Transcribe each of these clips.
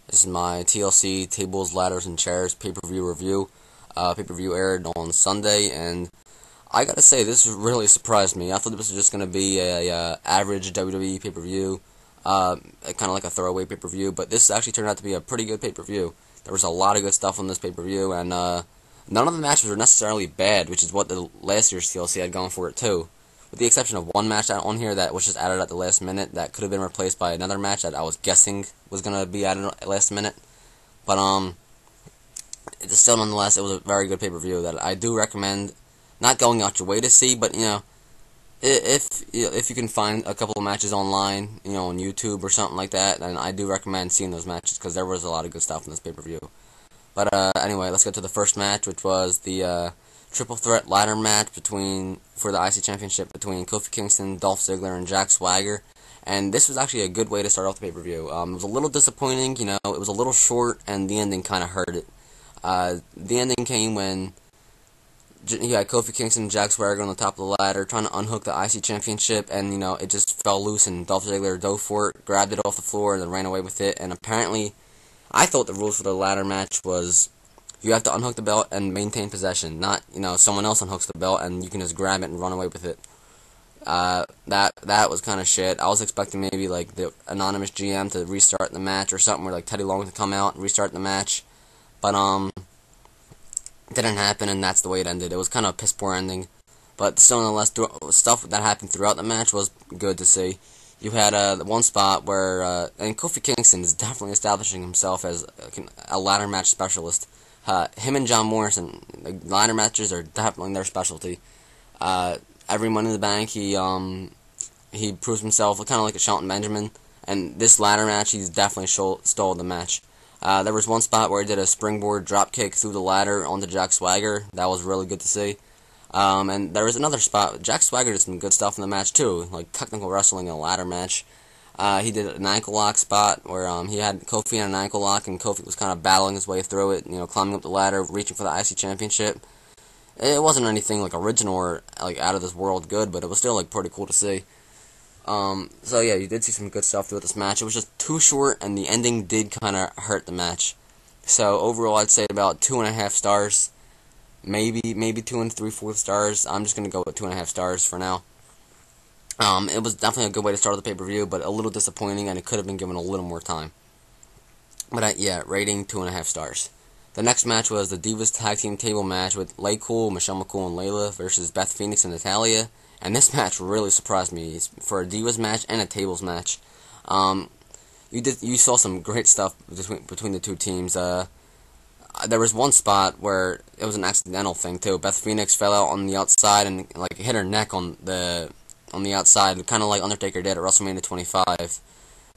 This is my TLC Tables, Ladders, and Chairs pay-per-view review. Pay-per-view aired on Sunday, and I gotta say, this really surprised me. I thought this was just gonna be a average WWE pay-per-view, kind of like a throwaway pay-per-view, but this actually turned out to be a pretty good pay-per-view. There was a lot of good stuff on this pay-per-view, and none of the matches were necessarily bad, which is what the last year's TLC had going for it too. With the exception of one match on here that was just added at the last minute that could have been replaced by another match that I was guessing was going to be added at the last minute. But, it's still nonetheless, it was a very good pay-per-view that I do recommend not going out your way to see, but, if you can find a couple of matches online, on YouTube or something like that, then I do recommend seeing those matches because there was a lot of good stuff in this pay-per-view. But, anyway, let's get to the first match, which was the, triple threat ladder match for the IC Championship between Kofi Kingston, Dolph Ziggler, and Jack Swagger. And this was actually a good way to start off the pay-per-view. It was a little disappointing, it was a little short, and the ending kind of hurt it. The ending came when you had Kofi Kingston and Jack Swagger on the top of the ladder trying to unhook the IC Championship, and, it just fell loose, and Dolph Ziggler dove for it, grabbed it off the floor, and then ran away with it. And apparently, I thought the rules for the ladder match was you have to unhook the belt and maintain possession, not, someone else unhooks the belt and you can just grab it and run away with it. That was kind of shit. I was expecting maybe, like, the anonymous GM to restart the match or something, where, like, Teddy Long to come out and restart the match. But, it didn't happen, and that's the way it ended. It was kind of a piss-poor ending. But still, nonetheless, stuff that happened throughout the match was good to see. You had one spot where, and Kofi Kingston is definitely establishing himself as a ladder match specialist. Him and John Morrison, the ladder matches are definitely their specialty. Every Money in the Bank, he proves himself kind of like a Shelton Benjamin, and this ladder match, he's definitely stole the match. There was one spot where he did a springboard dropkick through the ladder onto Jack Swagger. That was really good to see. And there was another spot. Jack Swagger did some good stuff in the match too, like technical wrestling in a ladder match. He did an ankle lock spot where he had Kofi in an ankle lock, and Kofi was kind of battling his way through it, climbing up the ladder, reaching for the IC Championship. It wasn't anything like original or like out of this world good, but it was still like pretty cool to see. So yeah, you did see some good stuff throughout this match. It was just too short, and the ending did kind of hurt the match. So overall, I'd say about 2.5 stars, maybe 2 3/4 stars. I'm just gonna go with 2.5 stars for now. It was definitely a good way to start the pay-per-view, but a little disappointing, and it could have been given a little more time. But yeah, rating 2.5 stars. The next match was the Divas Tag Team Table match with LayCool, Michelle McCool, and Layla versus Beth Phoenix and Natalya. And this match really surprised me for a Divas match and a Tables match. You saw some great stuff between the two teams. There was one spot where it was an accidental thing too. Beth Phoenix fell out on the outside and like hit her neck on the outside, kind of like Undertaker did at WrestleMania 25,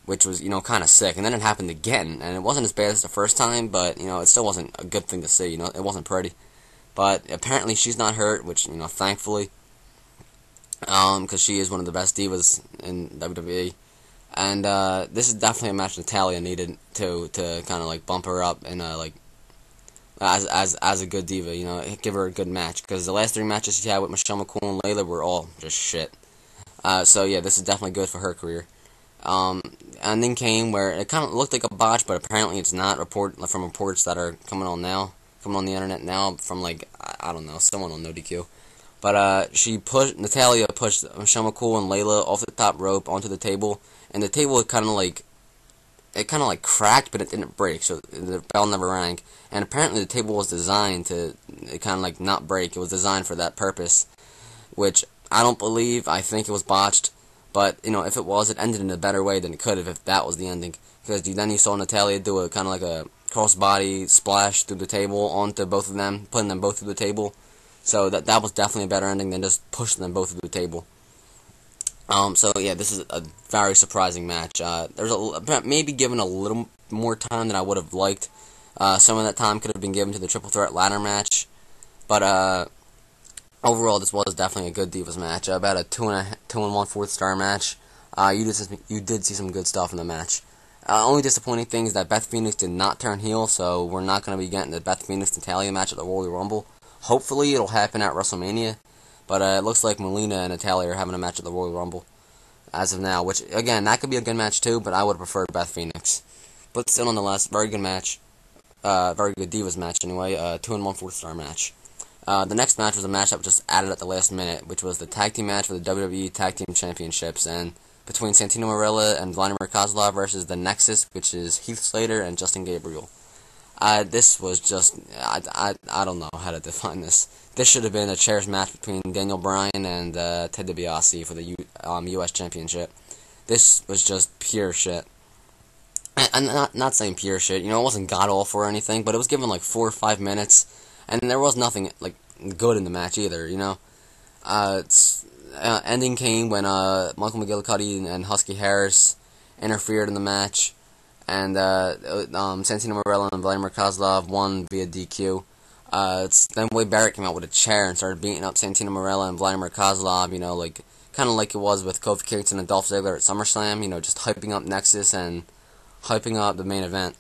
which was, kind of sick. And then it happened again, and it wasn't as bad as the first time, but, it still wasn't a good thing to see, it wasn't pretty. But apparently she's not hurt, which, thankfully, because she is one of the best divas in WWE. And this is definitely a match Natalya needed to kind of like bump her up and as a good diva, give her a good match, because the last 3 matches she had with Michelle McCool and Layla were all just shit. So yeah, this is definitely good for her career. And then came where it kind of looked like a botch, but apparently it's not. From reports that are coming on the internet now from like I don't know, someone on NoDQ. But Natalya pushed Michelle McCool and Layla off the top rope onto the table, and the table kind of like cracked, but it didn't break, so the bell never rang. And apparently the table was designed to kind of like not break. It was designed for that purpose, which I don't believe. I think it was botched. But, if it was, it ended in a better way than it could have if that was the ending. Because then you saw Natalya do a kind of like a crossbody splash through the table onto both of them, putting them both through the table. So that was definitely a better ending than just pushing them both through the table. So yeah, this is a very surprising match. There's maybe given a little more time than I would have liked. Some of that time could have been given to the triple threat ladder match. But, overall, this was definitely a good Divas match. About a 2 1/4 star match. You did see some good stuff in the match. Only disappointing thing is that Beth Phoenix did not turn heel, so we're not going to be getting the Beth Phoenix Natalya match at the Royal Rumble. Hopefully, it'll happen at WrestleMania, but it looks like Melina and Natalya are having a match at the Royal Rumble as of now. Which again, that could be a good match too, but I would have preferred Beth Phoenix. But still, nonetheless, very good match. Very good Divas match anyway. 2 and 1/4 star match. The next match was a match that was just added at the last minute, which was the tag team match for the WWE Tag Team Championships, and between Santino Marella and Vladimir Kozlov versus the Nexus, which is Heath, Slater, and Justin Gabriel. This was just, I don't know how to define this. This should have been a chairs match between Daniel Bryan and Ted DiBiase for the U.S. Championship. This was just pure shit. And not saying pure shit, it wasn't god-awful or anything, but it was given like 4 or 5 minutes, and there was nothing like good in the match either, ending came when Michael McGillicuddy and Husky Harris interfered in the match, and Santino Marella and Vladimir Kozlov won via DQ. Then Barrett came out with a chair and started beating up Santino Marella and Vladimir Kozlov, kind of like it was with Kofi, Kingston, and Dolph Ziggler at SummerSlam, just hyping up Nexus and hyping up the main event.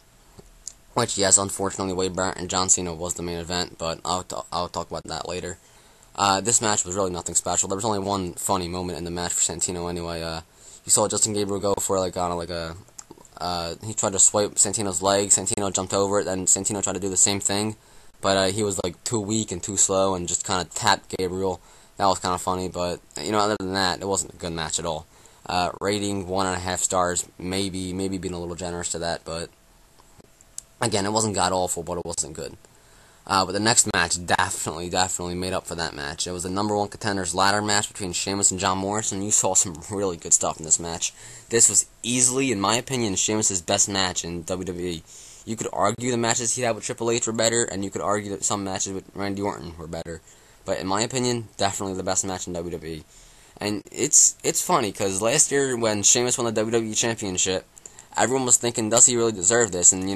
Which, yes, unfortunately, Wade Barrett and John Cena was the main event, but I'll talk about that later. This match was really nothing special. There was only one funny moment in the match for Santino anyway. You saw Justin Gabriel go for he tried to swipe Santino's leg. Santino jumped over it, then Santino tried to do the same thing, but he was too weak and too slow and just kind of tapped Gabriel. That was kind of funny, but other than that, it wasn't a good match at all. Rating 1.5 stars, maybe being a little generous to that, but again, it wasn't god awful, but it wasn't good. But the next match definitely made up for that match. It was the number 1 contenders ladder match between Sheamus and John Morrison. You saw some really good stuff in this match. This was easily, in my opinion, Sheamus' best match in WWE. You could argue the matches he had with Triple H were better, and you could argue that some matches with Randy Orton were better. But in my opinion, definitely the best match in WWE. And it's funny, because last year when Sheamus won the WWE Championship, everyone was thinking, does he really deserve this? And,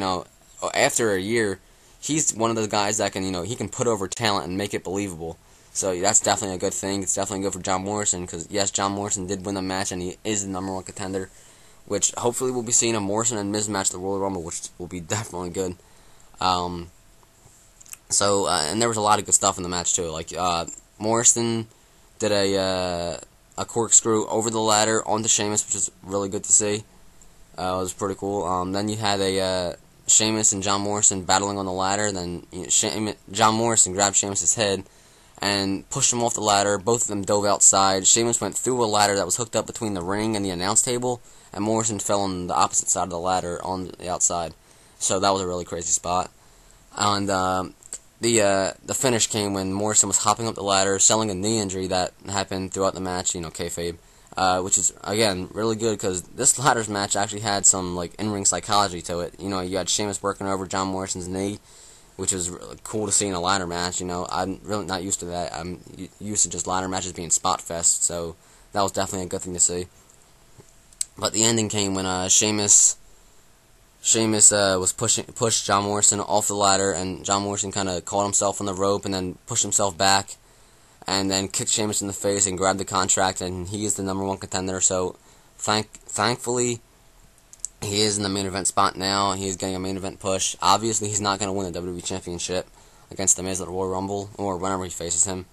after a year, he's one of those guys that can, he can put over talent and make it believable. So that's definitely a good thing. It's definitely good for John Morrison, because, yes, John Morrison did win the match, and he is the number 1 contender, which hopefully we'll be seeing a Morrison and Miz match at the Royal Rumble, which will be definitely good. And there was a lot of good stuff in the match, too. Morrison did a corkscrew over the ladder onto Sheamus, which is really good to see. It was pretty cool. Then you had Sheamus and John Morrison battling on the ladder. Then John Morrison grabbed Sheamus' head and pushed him off the ladder. Both of them dove outside. Sheamus went through a ladder that was hooked up between the ring and the announce table, and Morrison fell on the opposite side of the ladder on the outside. So that was a really crazy spot. And the finish came when Morrison was hopping up the ladder, selling a knee injury that happened throughout the match, kayfabe. Which is, again, really good, because this ladders match actually had some, in-ring psychology to it. You had Sheamus working over John Morrison's knee, which is really cool to see in a ladder match. I'm really not used to that. I'm used to just ladder matches being spot fest, so that was definitely a good thing to see. But the ending came when Sheamus was pushed John Morrison off the ladder, and John Morrison kind of caught himself on the rope and then pushed himself back, and then kicked Sheamus in the face and grabbed the contract, and he is the number 1 contender. So thankfully, he is in the main event spot now. He is getting a main event push. Obviously, he's not going to win the WWE Championship against The Miz at the Royal Rumble or whenever he faces him,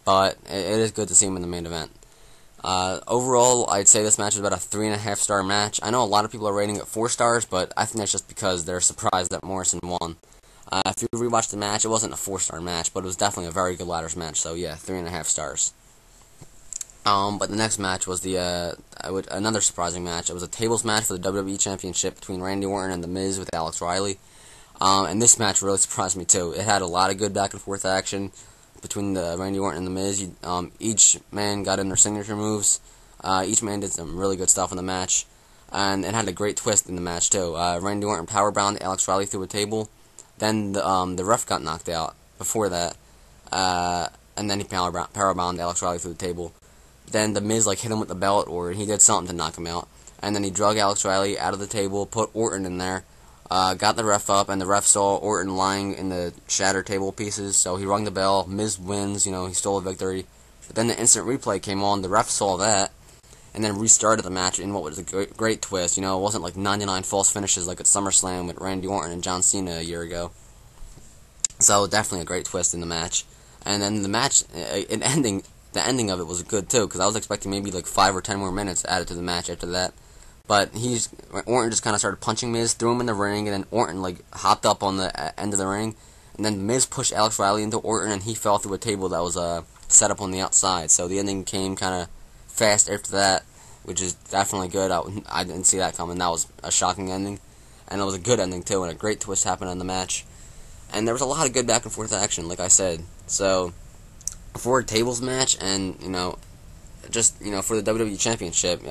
but it is good to see him in the main event. Overall, I'd say this match is about a 3.5 star match. I know a lot of people are rating it 4 stars, but I think that's just because they're surprised that Morrison won. If you rewatch the match, it wasn't a 4-star match, but it was definitely a very good ladders match, so yeah, 3.5 stars. But the next match was another surprising match. It was a tables match for the WWE Championship between Randy Orton and The Miz with Alex Riley. And this match really surprised me too. It had a lot of good back and forth action between Randy Orton and The Miz. Each man got in their signature moves. Each man did some really good stuff in the match. And it had a great twist in the match too. Randy Orton powerbound Alex Riley through a table. Then the ref got knocked out before that, and then he powerbound Alex Riley through the table. Then The Miz hit him with the belt, or he did something to knock him out. And then he drug Alex Riley out of the table, put Orton in there, got the ref up, and the ref saw Orton lying in the shattered table pieces, so he rung the bell. Miz wins, he stole a victory. But then the instant replay came on, the ref saw that, and then restarted the match in what was a great twist. It wasn't 99 false finishes like at SummerSlam with Randy Orton and John Cena a year ago. So definitely a great twist in the match. And then the match, the ending of it was good too, because I was expecting maybe 5 or 10 more minutes added to the match after that. But Orton just kind of started punching Miz, threw him in the ring, and then Orton like hopped up on the end of the ring, and then Miz pushed Alex Riley into Orton, and he fell through a table that was set up on the outside. So the ending came kind of fast after that, which is definitely good. I didn't see that coming. That was a shocking ending, and it was a good ending too, and a great twist happened in the match. And there was a lot of good back and forth action, like I said. So for a tables match, and just for the WWE Championship,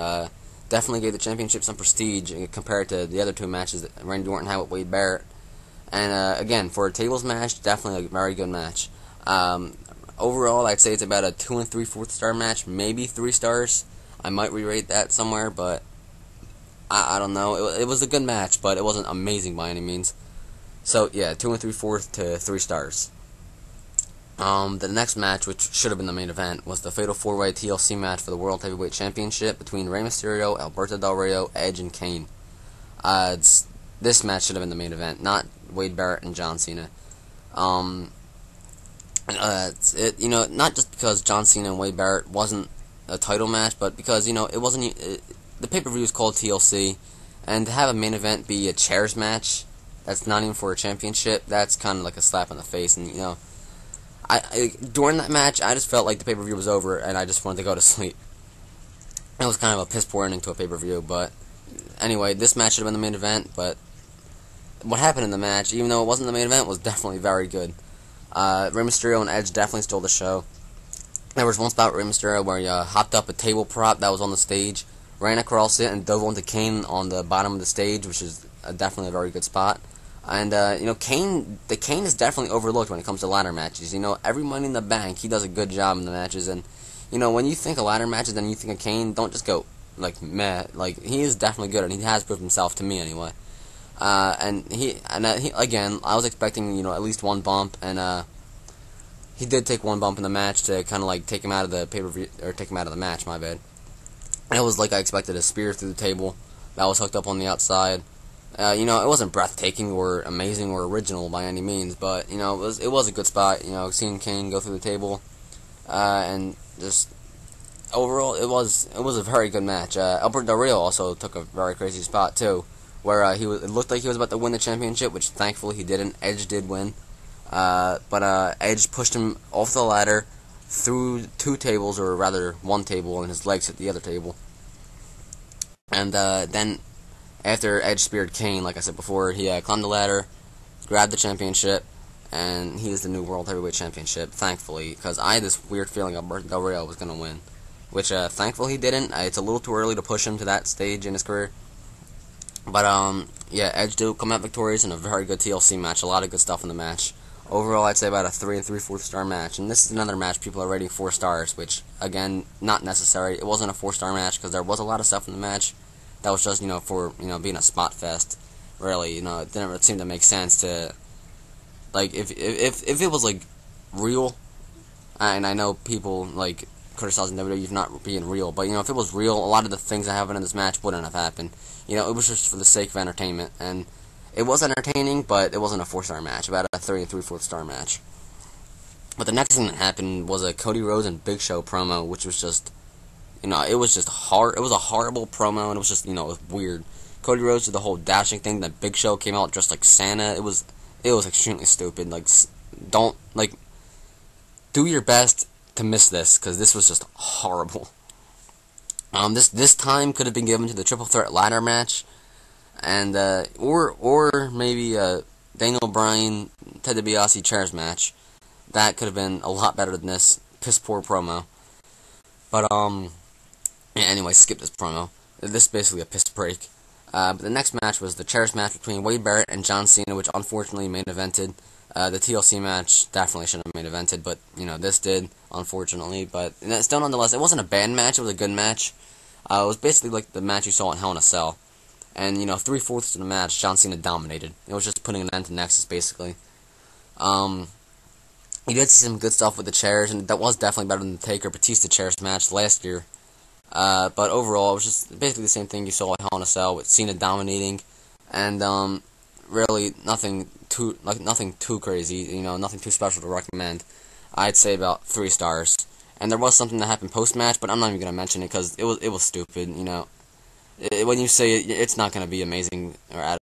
definitely gave the championship some prestige compared to the other two matches that Randy Orton had with Wade Barrett. And again, for a tables match, definitely a very good match. Overall, I'd say it's about a 2 3/4 star match, maybe 3 stars. I might re-rate that somewhere, but I don't know. It was a good match, but it wasn't amazing by any means. So yeah, 2 3/4 to 3 stars. The next match, which should have been the main event, was the Fatal 4-Way TLC match for the World Heavyweight Championship between Rey Mysterio, Alberto Del Rio, Edge, and Kane. This match should have been the main event, not Wade Barrett and John Cena. Not just because John Cena and Wade Barrett wasn't a title match, but because it wasn't. The pay-per-view is called TLC, and to have a main event be a chairs match that's not even for a championship, that's kind of like a slap in the face. And during that match, I just felt like the pay-per-view was over, and I just wanted to go to sleep. It was kind of a piss-poor ending to a pay-per-view, but anyway, this match should have been the main event, but what happened in the match, even though it wasn't the main event, was definitely very good. Rey Mysterio and Edge definitely stole the show. There was one spot with Rey Mysterio where he hopped up a table prop that was on the stage, ran across it, and dove onto Kane on the bottom of the stage, which is definitely a very good spot. And Kane is definitely overlooked when it comes to ladder matches. Every Money in the Bank, he does a good job in the matches. And when you think of ladder matches and you think of Kane, don't just go like meh. Like, he is definitely good, and he has proved himself to me anyway. He again, I was expecting at least one bump, and he did take one bump in the match to kind of like take him out of the pay-per-view, or take him out of the match. My bad. And it was like I expected, a spear through the table that was hooked up on the outside. It wasn't breathtaking or amazing or original by any means, but it was a good spot. Seeing Kane go through the table, and just overall, it was a very good match. Alberto Del Rio also took a very crazy spot too, where it looked like he was about to win the championship, which thankfully he didn't. Edge did win, but Edge pushed him off the ladder through 2 tables, or rather 1 table, and his legs hit the other table. And then, after Edge speared Kane, like I said before, he climbed the ladder, grabbed the championship, and he is the new World Heavyweight Championship, thankfully, because I had this weird feeling Alberto Del Rio was going to win, which thankfully he didn't. It's a little too early to push him to that stage in his career. But, Edge did come out victorious in a very good TLC match, a lot of good stuff in the match. Overall, I'd say about a 3 3/4 star match, and this is another match people are rating 4 stars, which, again, not necessary. It wasn't a 4-star match, because there was a lot of stuff in the match that was just, for, being a spot fest. Really, it didn't seem to make sense to, like, if it was, like, real, and I know people, like, criticizing WWE for not being real, but, if it was real, a lot of the things that happened in this match wouldn't have happened. It was just for the sake of entertainment, and it was entertaining, but it wasn't a 4-star match, about a 3 3/4 star match. But the next thing that happened was a Cody Rhodes and Big Show promo, which was just, it was just hard. It was a horrible promo, and it was just, it was weird. Cody Rhodes did the whole dashing thing. That Big Show came out dressed like Santa. It was extremely stupid. Like, don't, like, do your best to miss this, because this was just horrible. This time could have been given to the Triple Threat ladder match, and or maybe Daniel Bryan, Ted DiBiase chairs match. That could have been a lot better than this piss poor promo. But yeah, anyway, skip this promo. This is basically a piss break. But the next match was the chairs match between Wade Barrett and John Cena, which unfortunately main evented. The TLC match definitely shouldn't have main evented, but this did, unfortunately. But still, nonetheless, it wasn't a bad match. It was a good match. It was basically like the match you saw in Hell in a Cell. And 3/4 of the match, John Cena dominated. It was just putting an end to Nexus, basically. You did see some good stuff with the chairs, and that was definitely better than the Taker Batista chairs match last year. But overall, it was just basically the same thing you saw at Hell in a Cell, with Cena dominating, and really nothing too crazy, nothing too special to recommend. I'd say about 3 stars. And there was something that happened post-match, but I'm not even gonna mention it because it was stupid. when you say it's not going to be amazing or